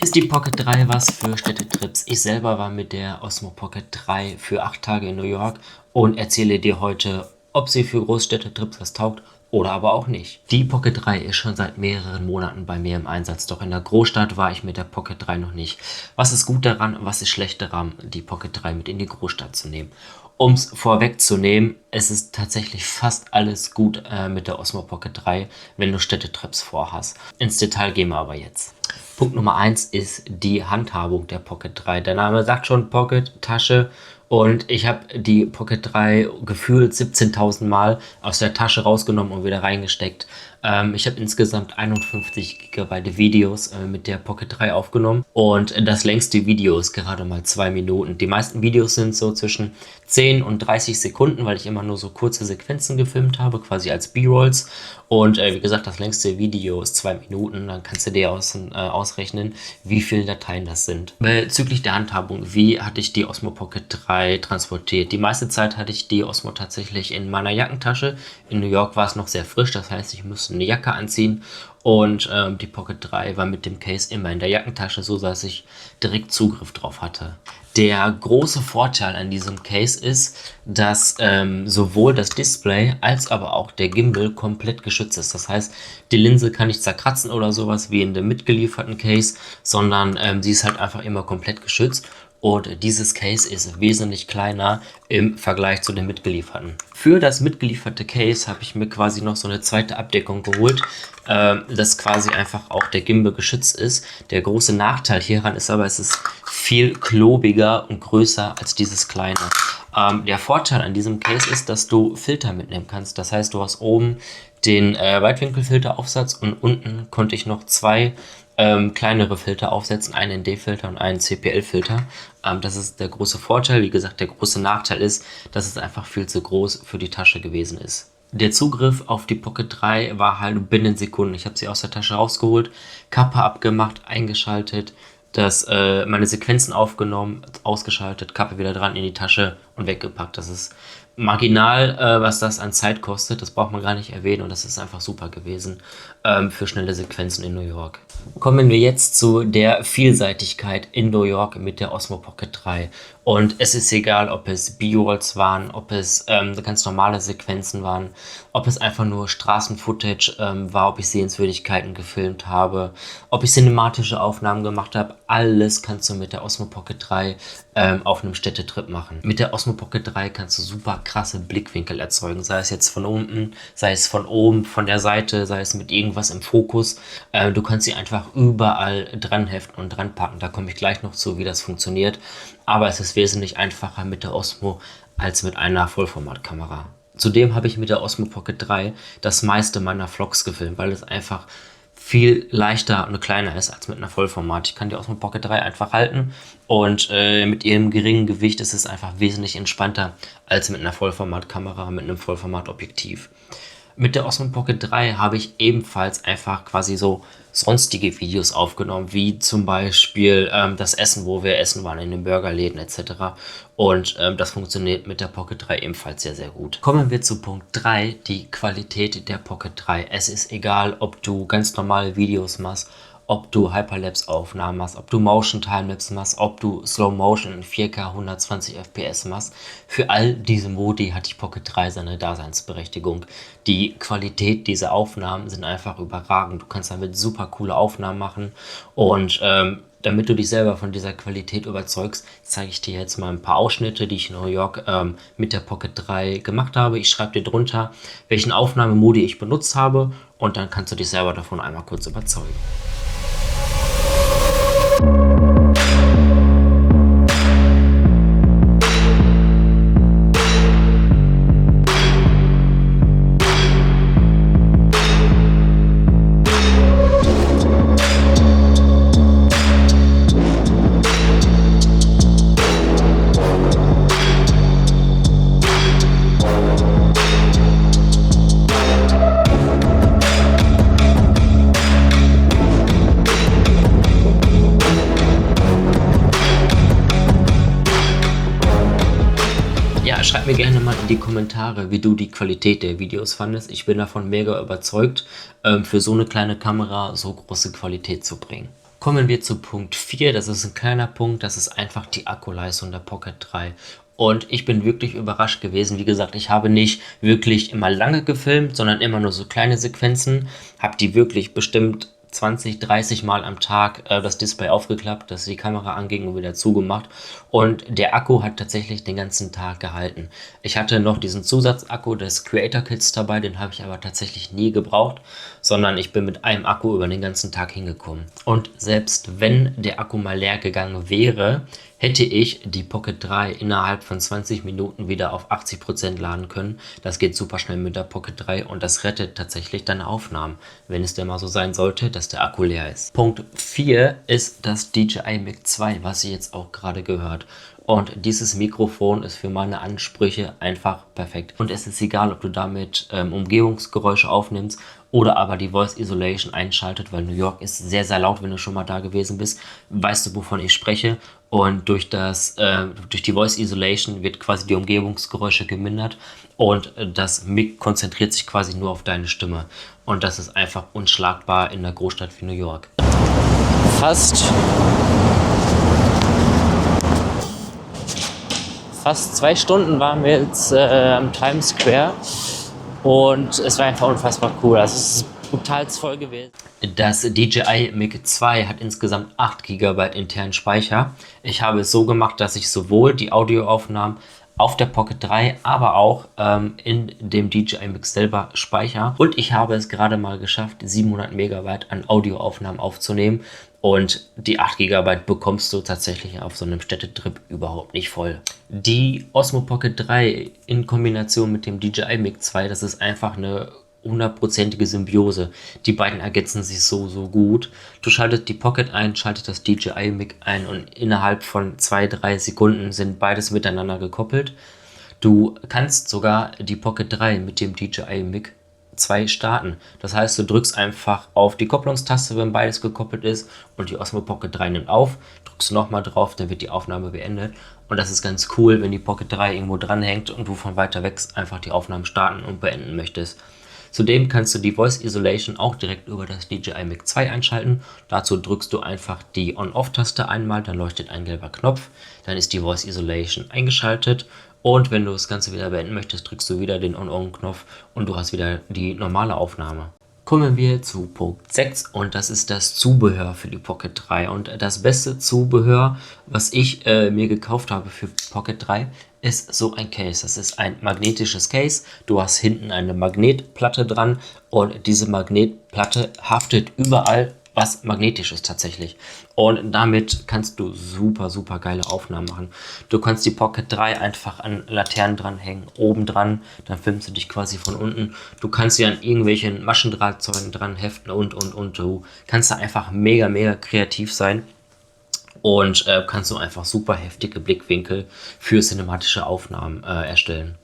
Ist die Pocket 3 was für Städtetrips? Ich selber war mit der Osmo Pocket 3 für 8 Tage in New York und erzähle dir heute, ob sie für Großstädtetrips was taugt oder aber auch nicht. Die Pocket 3 ist schon seit mehreren Monaten bei mir im Einsatz, doch in der Großstadt war ich mit der Pocket 3 noch nicht. Was ist gut daran, was ist schlecht daran, die Pocket 3 mit in die Großstadt zu nehmen? Um es vorwegzunehmen, es ist tatsächlich fast alles gut mit der Osmo Pocket 3, wenn du Städtetrips vorhast. Ins Detail gehen wir aber jetzt. Punkt Nummer 1 ist die Handhabung der Pocket 3. Der Name sagt schon Pocket, Tasche. Und ich habe die Pocket 3 gefühlt 17.000 Mal aus der Tasche rausgenommen und wieder reingesteckt. Ich habe insgesamt 51 GB Videos mit der Pocket 3 aufgenommen. Und das längste Video ist gerade mal 2 Minuten. Die meisten Videos sind so zwischen 10 und 30 Sekunden, weil ich immer nur so kurze Sequenzen gefilmt habe, quasi als B-Rolls. Und wie gesagt, das längste Video ist 2 Minuten. Dann kannst du dir ausrechnen, wie viele Dateien das sind. Bezüglich der Handhabung, wie hatte ich die Osmo Pocket 3 transportiert? Die meiste Zeit hatte ich die Osmo tatsächlich in meiner Jackentasche. In New York war es noch sehr frisch, das heißt, ich musste eine Jacke anziehen. Und die Pocket 3 war mit dem Case immer in der Jackentasche, so dass ich direkt Zugriff drauf hatte. Der große Vorteil an diesem Case ist, dass sowohl das Display als aber auch der Gimbal komplett geschützt ist. Das heißt, die Linse kann nicht zerkratzen oder sowas wie in dem mitgelieferten Case, sondern sie ist halt einfach immer komplett geschützt. Und dieses Case ist wesentlich kleiner im Vergleich zu den mitgelieferten. Für das mitgelieferte Case habe ich mir quasi noch so eine zweite Abdeckung geholt, dass quasi einfach auch der Gimbal geschützt ist. Der große Nachteil hieran ist aber, es ist viel klobiger und größer als dieses kleine. Der Vorteil an diesem Case ist, dass du Filter mitnehmen kannst. Das heißt, du hast oben den Weitwinkelfilteraufsatz und unten konnte ich noch zwei kleinere Filter aufsetzen, einen ND-Filter und einen CPL-Filter. Das ist der große Vorteil. Wie gesagt, der große Nachteil ist, dass es einfach viel zu groß für die Tasche gewesen ist. Der Zugriff auf die Pocket 3 war halt binnen Sekunden. Ich habe sie aus der Tasche rausgeholt, Kappe abgemacht, eingeschaltet, meine Sequenzen aufgenommen, ausgeschaltet, Kappe wieder dran in die Tasche und weggepackt. Das ist marginal, was das an Zeit kostet. Das braucht man gar nicht erwähnen und das ist einfach super gewesen für schnelle Sequenzen in New York. Kommen wir jetzt zu der Vielseitigkeit in New York mit der Osmo Pocket 3. Und es ist egal, ob es B-Rolls waren, ob es ganz normale Sequenzen waren, ob es einfach nur Straßenfootage war, ob ich Sehenswürdigkeiten gefilmt habe, ob ich cinematische Aufnahmen gemacht habe. Alles kannst du mit der Osmo Pocket 3 auf einem Städtetrip machen. Mit der Osmo Pocket 3 kannst du super krasse Blickwinkel erzeugen, sei es jetzt von unten, sei es von oben, von der Seite, sei es mit irgendwas im Fokus. Du kannst sie einfach überall dran heften und dran packen. Da komme ich gleich noch zu, wie das funktioniert. Aber es ist wesentlich einfacher mit der Osmo als mit einer Vollformatkamera. Zudem habe ich mit der Osmo Pocket 3 das meiste meiner Vlogs gefilmt, weil es einfach viel leichter und kleiner ist als mit einer Vollformat. Ich kann die Osmo Pocket 3 einfach halten und mit ihrem geringen Gewicht ist es einfach wesentlich entspannter als mit einer Vollformatkamera, mit einem Vollformatobjektiv. Mit der Osmo Pocket 3 habe ich ebenfalls einfach quasi so sonstige Videos aufgenommen, wie zum Beispiel das Essen, wo wir essen waren in den Burgerläden etc. Und das funktioniert mit der Pocket 3 ebenfalls sehr, sehr gut. Kommen wir zu Punkt 3, die Qualität der Pocket 3. Es ist egal, ob du ganz normale Videos machst, ob du Hyperlapse-Aufnahmen machst, ob du Motion-Timelapse machst, ob du Slow Motion in 4K 120 FPS machst. Für all diese Modi hat die Pocket 3 seine Daseinsberechtigung. Die Qualität dieser Aufnahmen sind einfach überragend. Du kannst damit super coole Aufnahmen machen und damit du dich selber von dieser Qualität überzeugst, zeige ich dir jetzt mal ein paar Ausschnitte, die ich in New York mit der Pocket 3 gemacht habe. Ich schreibe dir drunter, welchen Aufnahmemodi ich benutzt habe und dann kannst du dich selber davon einmal kurz überzeugen. Ja, schreib mir gerne mal in die Kommentare, wie du die Qualität der Videos fandest. Ich bin davon mega überzeugt, für so eine kleine Kamera so große Qualität zu bringen. Kommen wir zu Punkt 4. Das ist ein kleiner Punkt, das ist einfach die Akkuleistung der Pocket 3. Und ich bin wirklich überrascht gewesen. Wie gesagt, ich habe nicht wirklich immer lange gefilmt, sondern immer nur so kleine Sequenzen. Habe die wirklich bestimmt 20, 30 Mal am Tag das Display aufgeklappt, dass die Kamera anging und wieder zugemacht. Und der Akku hat tatsächlich den ganzen Tag gehalten. Ich hatte noch diesen Zusatzakku des Creator Kits dabei, den habe ich aber tatsächlich nie gebraucht, sondern ich bin mit einem Akku über den ganzen Tag hingekommen. Und selbst wenn der Akku mal leer gegangen wäre, hätte ich die Pocket 3 innerhalb von 20 Minuten wieder auf 80% laden können. Das geht super schnell mit der Pocket 3 und das rettet tatsächlich deine Aufnahmen, wenn es denn mal so sein sollte, dass der Akku leer ist. Punkt 4 ist das DJI Mic 2, was ihr jetzt auch gerade gehört. Und dieses Mikrofon ist für meine Ansprüche einfach perfekt. Und es ist egal, ob du damit Umgebungsgeräusche aufnimmst oder aber die Voice Isolation einschaltet, weil New York ist sehr, sehr laut, wenn du schon mal da gewesen bist. Weißt du, wovon ich spreche? Und durch die Voice Isolation wird quasi die Umgebungsgeräusche gemindert und das Mic konzentriert sich quasi nur auf deine Stimme. Und das ist einfach unschlagbar in einer Großstadt wie New York. Fast 2 Stunden waren wir jetzt am Times Square und es war einfach unfassbar cool. Also es ist brutal voll gewesen. Das DJI Mic 2 hat insgesamt 8 GB internen Speicher. Ich habe es so gemacht, dass ich sowohl die Audioaufnahmen auf der Pocket 3, aber auch in dem DJI Mic selber speicher. Und ich habe es gerade mal geschafft, 700 MB an Audioaufnahmen aufzunehmen. Und die 8 GB bekommst du tatsächlich auf so einem Städtetrip überhaupt nicht voll. Die Osmo Pocket 3 in Kombination mit dem DJI Mic 2, das ist einfach eine hundertprozentige Symbiose. Die beiden ergänzen sich so, so gut. Du schaltest die Pocket ein, schaltest das DJI Mic ein und innerhalb von 2-3 Sekunden sind beides miteinander gekoppelt. Du kannst sogar die Pocket 3 mit dem DJI Mic 2 starten. Das heißt, du drückst einfach auf die Kopplungstaste, wenn beides gekoppelt ist und die Osmo Pocket 3 nimmt auf, drückst nochmal drauf, dann wird die Aufnahme beendet. Und das ist ganz cool, wenn die Pocket 3 irgendwo dranhängt und du von weiter weg einfach die Aufnahmen starten und beenden möchtest. Zudem kannst du die Voice Isolation auch direkt über das DJI Mic 2 einschalten. Dazu drückst du einfach die On-Off-Taste einmal, dann leuchtet ein gelber Knopf, dann ist die Voice Isolation eingeschaltet. Und wenn du das Ganze wieder beenden möchtest, drückst du wieder den On-On-Knopf und du hast wieder die normale Aufnahme. Kommen wir zu Punkt 6 und das ist das Zubehör für die Pocket 3. Und das beste Zubehör, was ich mir gekauft habe für Pocket 3, ist so ein Case. Das ist ein magnetisches Case. Du hast hinten eine Magnetplatte dran und diese Magnetplatte haftet überall, was magnetisch ist tatsächlich. Und damit kannst du super, super geile Aufnahmen machen. Du kannst die Pocket 3 einfach an Laternen dranhängen, oben dran, dann filmst du dich quasi von unten. Du kannst sie an irgendwelchen Maschendrahtzeugen dran heften und. Du kannst da einfach mega, mega kreativ sein. Und kannst du einfach super heftige Blickwinkel für cinematische Aufnahmen erstellen.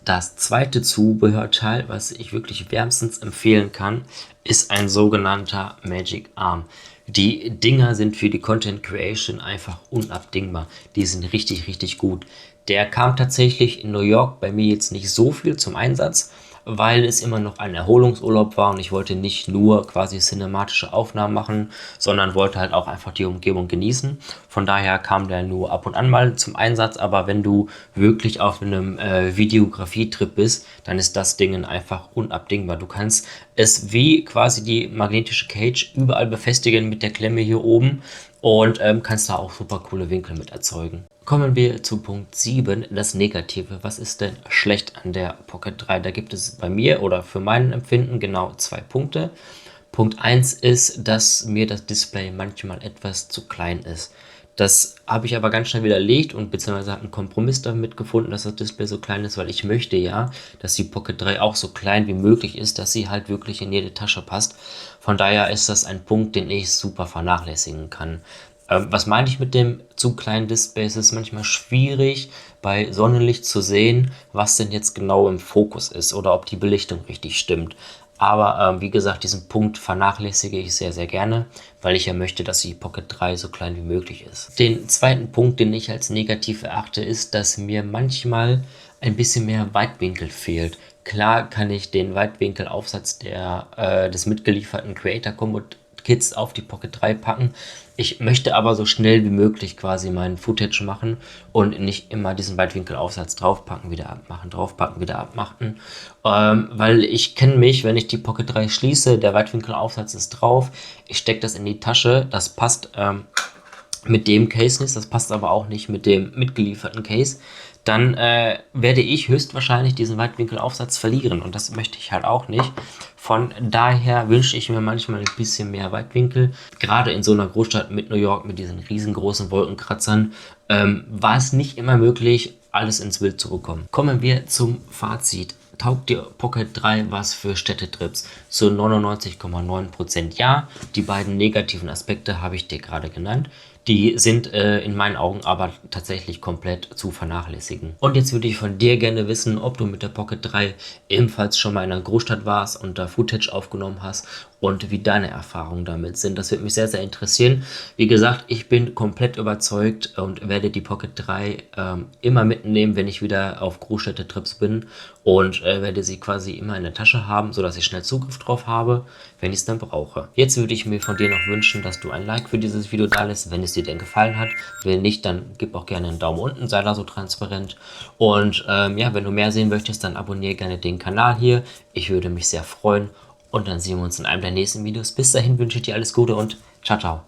Das zweite Zubehörteil, was ich wirklich wärmstens empfehlen kann, ist ein sogenannter Magic Arm. Die Dinger sind für die Content Creation einfach unabdingbar. Die sind richtig, richtig gut. Der kam tatsächlich in New York bei mir jetzt nicht so viel zum Einsatz, weil es immer noch ein Erholungsurlaub war und ich wollte nicht nur quasi cinematische Aufnahmen machen, sondern wollte halt auch einfach die Umgebung genießen. Von daher kam der nur ab und an mal zum Einsatz, aber wenn du wirklich auf einem Videografie-Trip bist, dann ist das Ding einfach unabdingbar. Du kannst es wie quasi die magnetische Cage überall befestigen mit der Klemme hier oben und kannst da auch super coole Winkel mit erzeugen. Kommen wir zu Punkt 7, das Negative. Was ist denn schlecht an der Pocket 3? Da gibt es bei mir oder für mein Empfinden genau 2 Punkte. Punkt 1 ist, dass mir das Display manchmal etwas zu klein ist. Das habe ich aber ganz schnell widerlegt und beziehungsweise habe einen Kompromiss damit gefunden, dass das Display so klein ist, weil ich möchte ja, dass die Pocket 3 auch so klein wie möglich ist, dass sie halt wirklich in jede Tasche passt. Von daher ist das ein Punkt, den ich super vernachlässigen kann. Was meine ich mit dem zu kleinen Display? Es ist manchmal schwierig, bei Sonnenlicht zu sehen, was denn jetzt genau im Fokus ist oder ob die Belichtung richtig stimmt. Aber wie gesagt, diesen Punkt vernachlässige ich sehr, sehr gerne, weil ich ja möchte, dass die Pocket 3 so klein wie möglich ist. Den zweiten Punkt, den ich als negativ erachte, ist, dass mir manchmal ein bisschen mehr Weitwinkel fehlt. Klar kann ich den Weitwinkelaufsatz des mitgelieferten Creator Kits auf die Pocket 3 packen. Ich möchte aber so schnell wie möglich quasi meinen Footage machen und nicht immer diesen Weitwinkelaufsatz draufpacken, wieder abmachen, draufpacken, wieder abmachen. Weil ich kenne mich, wenn ich die Pocket 3 schließe, der Weitwinkelaufsatz ist drauf, ich stecke das in die Tasche, das passt mit dem Case nicht, das passt aber auch nicht mit dem mitgelieferten Case, dann werde ich höchstwahrscheinlich diesen Weitwinkelaufsatz verlieren und das möchte ich halt auch nicht. Von daher wünsche ich mir manchmal ein bisschen mehr Weitwinkel. Gerade in so einer Großstadt mit New York, mit diesen riesengroßen Wolkenkratzern, war es nicht immer möglich, alles ins Bild zu bekommen. Kommen wir zum Fazit. Taugt die Pocket 3 was für Städtetrips? Zu 99,9% ja. Die beiden negativen Aspekte habe ich dir gerade genannt. Die sind in meinen Augen aber tatsächlich komplett zu vernachlässigen. Und jetzt würde ich von dir gerne wissen, ob du mit der Pocket 3 ebenfalls schon mal in einer Großstadt warst und da Footage aufgenommen hast und wie deine Erfahrungen damit sind. Das würde mich sehr, sehr interessieren. Wie gesagt, ich bin komplett überzeugt und werde die Pocket 3 immer mitnehmen, wenn ich wieder auf Großstädtetrips bin und werde sie quasi immer in der Tasche haben, sodass ich schnell Zugriff drauf habe, wenn ich es dann brauche. Jetzt würde ich mir von dir noch wünschen, dass du ein Like für dieses Video da lässt, wenn es dir denn gefallen hat. Wenn nicht, dann gib auch gerne einen Daumen unten, sei da so transparent. Und ja, wenn du mehr sehen möchtest, dann abonniere gerne den Kanal hier. Ich würde mich sehr freuen. Und dann sehen wir uns in einem der nächsten Videos. Bis dahin wünsche ich dir alles Gute und ciao, ciao.